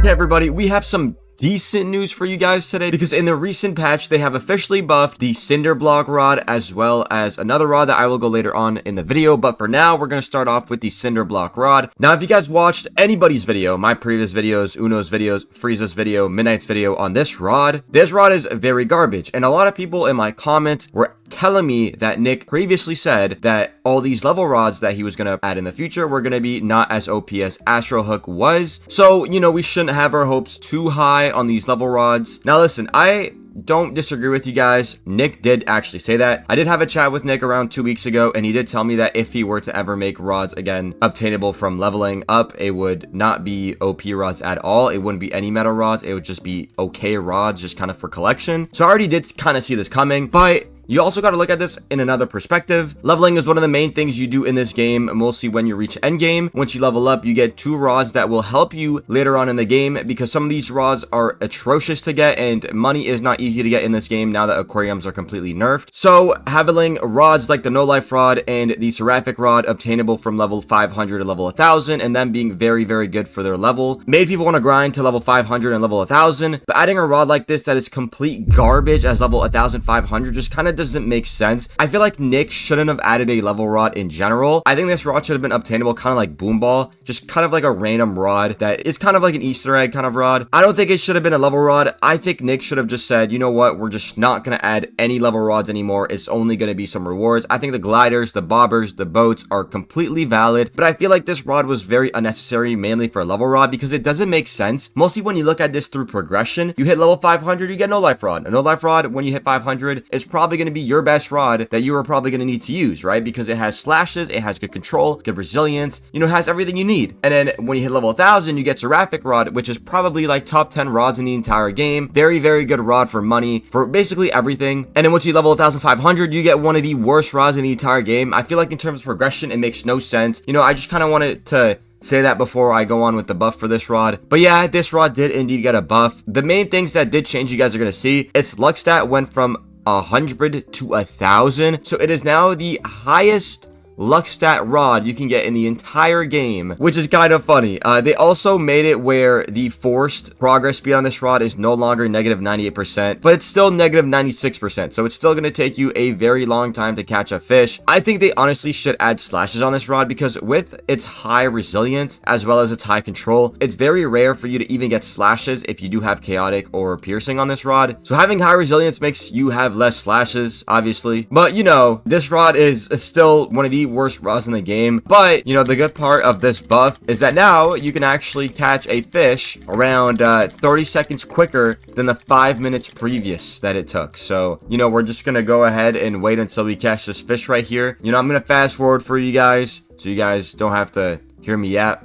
Okay, everybody, we have some decent news for you guys today, because in the recent patch they have officially buffed the cinder block rod as well as another rod that I will go later on in the video. But for now, we're going to start off with the cinder block rod. Now, if you guys watched anybody's video, my previous videos, Uno's videos, Frieza's video, Midnight's video on this rod is very garbage, and a lot of people in my comments were telling me that Nick previously said that all these level rods that he was going to add in the future were going to be not as OP as Astro Hook was. So, you know, we shouldn't have our hopes too high on these level rods. Now, listen, I don't disagree with you guys. Nick did actually say that. I did have a chat with Nick around 2 weeks ago, and he did tell me that if he were to ever make rods again obtainable from leveling up, it would not be OP rods at all. It wouldn't be any metal rods. It would just be okay rods, just kind of for collection. So I already did kind of see this coming, but you also got to look at this in another perspective. Leveling is one of the main things you do in this game, mostly when you reach endgame. Once you level up, you get 2 rods that will help you later on in the game, because some of these rods are atrocious to get, and money is not easy to get in this game now that aquariums are completely nerfed. So having rods like the no life rod and the seraphic rod obtainable from level 500 to level 1000, and them being very, very good for their level, made people want to grind to level 500 and level 1000. But adding a rod like this that is complete garbage as level 1500 just kind of doesn't make sense. I feel like Nick shouldn't have added a level rod in general. I think this rod should have been obtainable kind of like Boom Ball, just kind of like a random rod that is kind of like an Easter egg kind of rod. I don't think it should have been a level rod. I think Nick should have just said, you know what, we're just not going to add any level rods anymore. It's only going to be some rewards. I think the gliders, the bobbers, the boats are completely valid, but I feel like this rod was very unnecessary, mainly for a level rod, because it doesn't make sense. Mostly when you look at this through progression, you hit level 500, you get no life rod. A no life rod, when you hit 500, is probably going to be your best rod that you are probably going to need to use, right? Because it has slashes, it has good control, good resilience, you know, it has everything you need. And then when you hit level 1000, you get seraphic rod, which is probably like top 10 rods in the entire game. Very, very good rod for money, for basically everything. And then once you level 1500, you get one of the worst rods in the entire game. I feel like in terms of progression, it makes no sense. You know, I just kind of wanted to say that before I go on with the buff for this rod. But yeah, this rod did indeed get a buff. The main things that did change, you guys are going to see, its luck stat went from 100 to 1000, so it is now the highest luck stat rod you can get in the entire game, which is kind of funny. They also made it where the forced progress speed on this rod is no longer negative 98%, but it's still negative 96%, so it's still going to take you a very long time to catch a fish. I think they honestly should add slashes on this rod, because with its high resilience as well as its high control, it's very rare for you to even get slashes if you do have chaotic or piercing on this rod. So having high resilience makes you have less slashes, obviously, but you know, this rod is still one of the worst rods in the game. But you know, the good part of this buff is that now you can actually catch a fish around 30 seconds quicker than the 5 minutes previous that it took. So you know, we're just gonna go ahead and wait until we catch this fish right here. You know, I'm gonna fast forward for you guys so you guys don't have to hear me yap.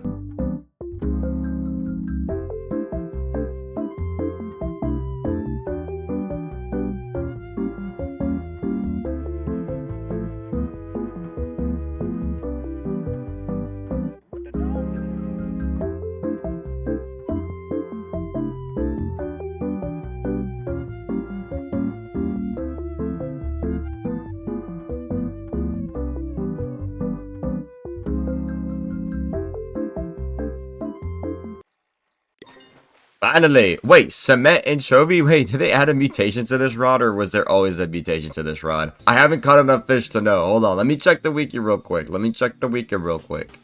Finally, wait, cement anchovy? Wait, did they add a mutation to this rod, or was there always a mutation to this rod? I haven't caught enough fish to know. Hold on, let me check the wiki real quick.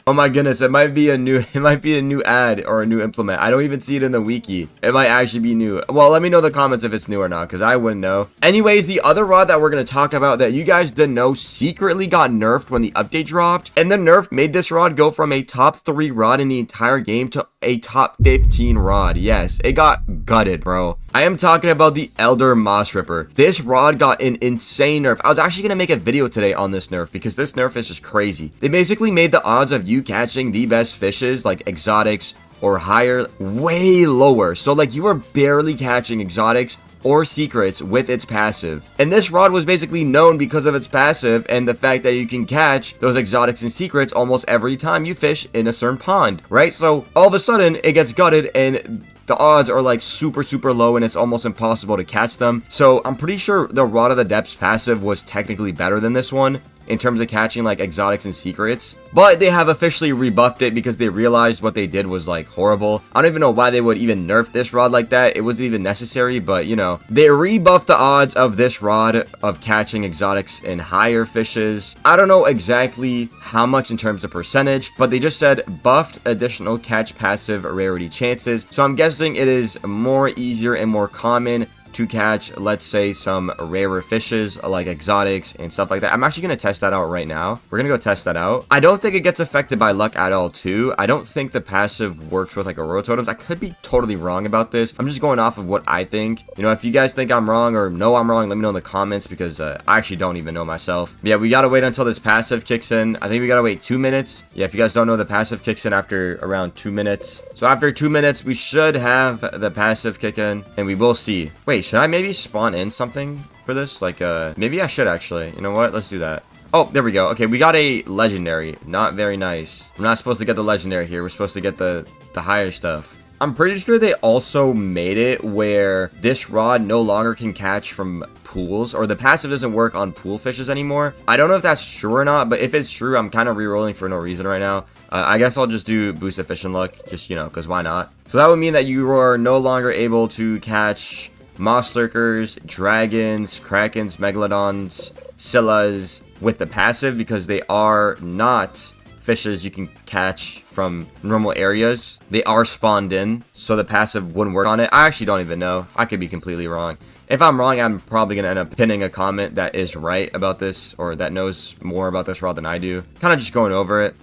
Oh my goodness, it might be a new ad or a new implement. I don't even see it in the wiki. It might actually be new. Well, let me know in the comments if it's new or not, because I wouldn't know. Anyways, the other rod that we're going to talk about that you guys didn't know secretly got nerfed when the update dropped, and the nerf made this rod go from a top 3 rod in the entire game to a top 15 rod. Yes, it got gutted, bro. I am talking about the Elder MOSSRIPPER. This rod got an insane nerf. I was actually gonna make a video today on this nerf, because this nerf is just crazy. They basically made the odds of you catching the best fishes, like exotics or higher, way lower. So like, you were barely catching exotics or secrets with its passive. And this rod was basically known because of its passive and the fact that you can catch those exotics and secrets almost every time you fish in a certain pond, right? So all of a sudden it gets gutted and the odds are like super low and it's almost impossible to catch them. So I'm pretty sure the Rod of the Depths passive was technically better than this one. in terms of catching like exotics and secrets, but they have officially rebuffed it because they realized what they did was like horrible. I don't even know why they would even nerf this rod like that. It wasn't even necessary, but you know, they rebuffed the odds of this rod of catching exotics and higher fishes. I don't know exactly how much in terms of percentage, but they just said buffed additional catch passive rarity chances. So I'm guessing it is more easier and more common to catch, let's say, some rarer fishes like exotics and stuff like that. I'm actually going to test that out right now. We're going to go test that out. I don't think it gets affected by luck at all too. I don't think the passive works with like Aurora totems. I could be totally wrong about this. I'm just going off of what I think. You know, if you guys think I'm wrong or know I'm wrong, let me know in the comments, because I actually don't even know myself. But yeah, we got to wait until this passive kicks in. I think we got to wait 2 minutes. Yeah, if you guys don't know, the passive kicks in after around 2 minutes. So after 2 minutes, we should have the passive kick in, and we will see. Wait, should I maybe spawn in something for this? Like, maybe I should actually. You know what? Let's do that. Oh, there we go. Okay, we got a legendary. Not very nice. We're not supposed to get the legendary here. We're supposed to get the higher stuff. I'm pretty sure they also made it where this rod no longer can catch from pools, or the passive doesn't work on pool fishes anymore. I don't know if that's true or not, but if it's true, I'm kind of re-rolling for no reason right now. I guess I'll just do boosted fishing luck, just, you know, because why not? So that would mean that you are no longer able to catch moss lurkers, dragons, krakens, megalodons, scyllas with the passive, because they are not fishes you can catch from normal areas. They are spawned in, so the passive wouldn't work on it. I actually don't even know. I could be completely wrong. If I'm wrong, I'm probably going to end up pinning a comment that is right about this, or that knows more about this rod than I do. Kind of just going over it.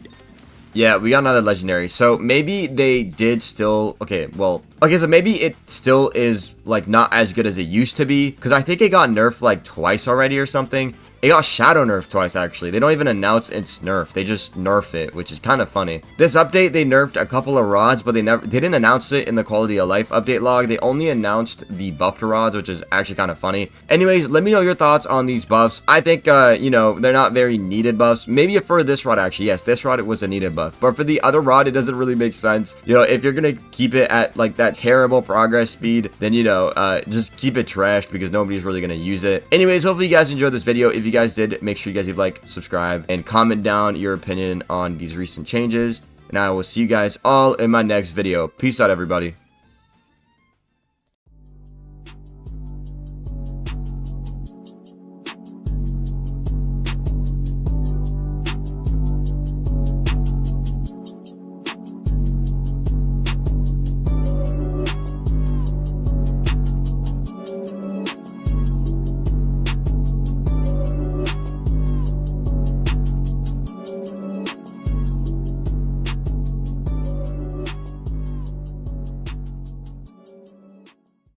Yeah, we got another legendary. So maybe they did still... Okay, so maybe it still is, like, not as good as it used to be, because I think it got nerfed, like, twice already or something. It got shadow nerfed twice, actually. They don't even announce its nerf. They just nerf it, which is kind of funny. This update, they nerfed a couple of rods, but they didn't announce it in the quality of life update log. They only announced the buffed rods, which is actually kind of funny. Anyways, let me know your thoughts on these buffs. I think, you know, they're not very needed buffs. Maybe for this rod, actually. Yes, this rod, it was a needed buff. But for the other rod, it doesn't really make sense. You know, if you're going to keep it at, like, that terrible progress speed, then, you know, just keep it trash, because nobody's really going to use it. Anyways, hopefully you guys enjoyed this video. If you guys did, make sure you guys leave a like, subscribe, and comment down your opinion on these recent changes. And I will see you guys all in my next video. Peace out, everybody.